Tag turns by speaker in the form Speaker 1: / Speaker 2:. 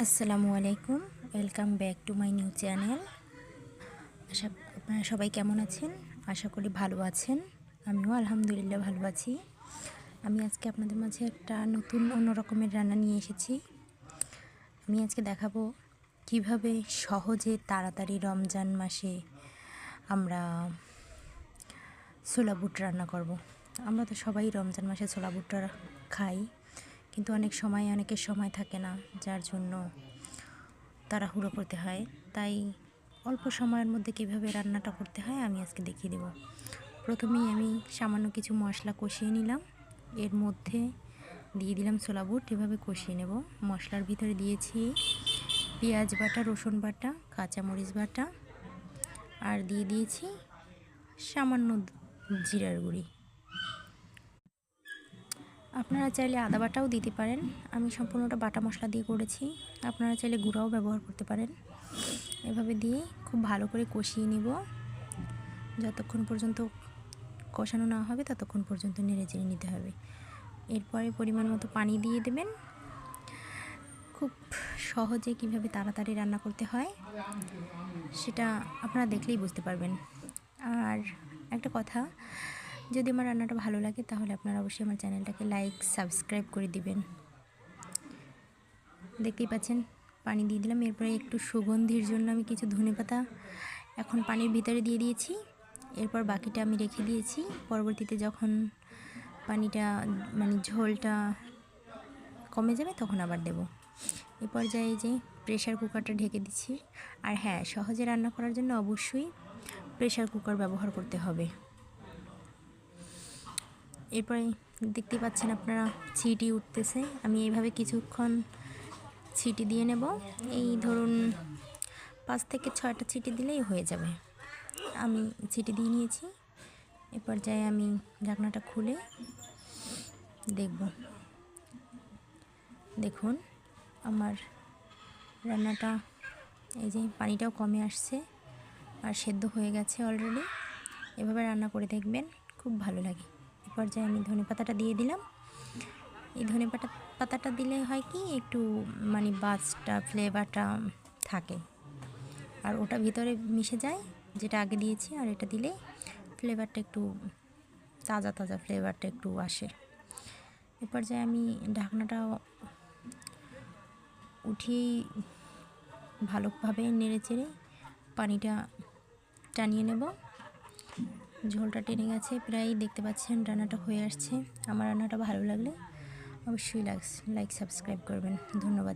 Speaker 1: আসসালামু আলাইকুম, welcome back to my new channel. আপনারা সবাই কেমন আছেন? আশা করি ভালো আছেন। আমিও আলহামদুলিল্লাহ ভালো আছি। আমি আজকে আপনাদের মাঝে একটা নতুন অন্য রকমের রান্না নিয়ে এসেছি। আমি আজকে দেখাবো কিভাবে সহজে তাড়াতাড়ি রমজান মাসে আমরা ছোলা বুট রান্না করব। আমরা তো সবাই রমজান মাসে ছোলা বুটটা খাই, কিন্তু অনেকের সময় থাকে না, যার জন্য তাড়াহুড়ো করতে হয়। তাই অল্প সময়ের মধ্যে কীভাবে রান্নাটা করতে হয় আমি আজকে দেখিয়ে দেব। প্রথমেই আমি সামান্য কিছু মশলা কষিয়ে নিলাম, এর মধ্যে দিয়ে দিলাম ছোলা বুট, এভাবে কষিয়ে নেব। মশলার ভিতরে দিয়েছি পেঁয়াজ বাটা, রসুন বাটা, কাঁচামরিচ বাটা, আর দিয়ে দিয়েছি সামান্য জিরার গুঁড়ি। আপনারা চাইলে আদা বাটাও দিতে পারেন, আমি সম্পূর্ণটা বাটা মশলা দিয়ে করেছি। আপনারা চাইলে গুঁড়াও ব্যবহার করতে পারেন। এভাবে দিয়ে খুব ভালো করে কষিয়ে নিব। যতক্ষণ পর্যন্ত কষানো না হবে ততক্ষণ পর্যন্ত নেড়েচেড়ে নিতে হবে। এরপরে পরিমাণ মতো পানি দিয়ে দেবেন। খুব সহজে কিভাবে তাড়াতাড়ি রান্না করতে হয় সেটা আপনারা দেখলেই বুঝতে পারবেন। আর একটা কথা, যদি আমার রান্নাটা ভালো লাগে তাহলে আপনারা অবশ্যই আমার চ্যানেলটাকে লাইক সাবস্ক্রাইব করে দিবেন। দেখতেই পাচ্ছেন পানি দিয়ে দিলাম। এরপরে একটু সুগন্ধির জন্য আমি কিছু ধনেপাতা এখন পানির ভিতরে দিয়ে দিয়েছি। এরপর বাকিটা আমি রেখে দিয়েছি, পরবর্তীতে যখন পানিটা ঝোলটা কমে যাবে তখন আবার দেব। এ পর্যায়ে যে প্রেশার কুকারটা ঢেকে দিচ্ছি। আর হ্যাঁ, সহজে রান্না করার জন্য অবশ্যই প্রেশার কুকার ব্যবহার করতে হবে। এরপরে দেখতে পাচ্ছেন আপনারা ছিটি উঠতেছে। আমি এইভাবে কিছুক্ষণ ছিটি দিয়ে নেব। এই ধরুন 5 থেকে 6টা ছিটি দিলেই হয়ে যাবে। আমি ছিটি দিয়ে নিয়েছি। এ পর্যায়ে আমি ঢাকনাটা খুলে দেখব। দেখুন আমার রান্নাটা, এই যে পানিটাও কমে আসছে আর সেদ্ধ হয়ে গেছে অলরেডি। এভাবে রান্না করে দেখবেন, খুব ভালো লাগে। এ পর্যায়ে আমি ধনেপাতাটা দিয়ে দিলাম। এই পাতাটা দিলে হয় কি, একটু বাসটা ফ্লেভারটা থাকে, আর ওটা ভিতরে মিশে যায় যেটা আগে দিয়েছি। আর এটা দিলে ফ্লেভারটা একটু তাজা তাজা ফ্লেভারটা একটু আসে। এ পর্যায়ে আমি ঢাকনাটা উঠিয়েই ভালোভাবে নেড়েচেড়ে পানিটা টানিয়ে নেব। ঝোলটা টেনে গেছে প্রায়, দেখতে পাচ্ছেন রান্নাটা হয়ে আসছে। আমার রান্নাটা ভালো লাগলে অবশ্যই লাইক সাবস্ক্রাইব করবেন। ধন্যবাদ।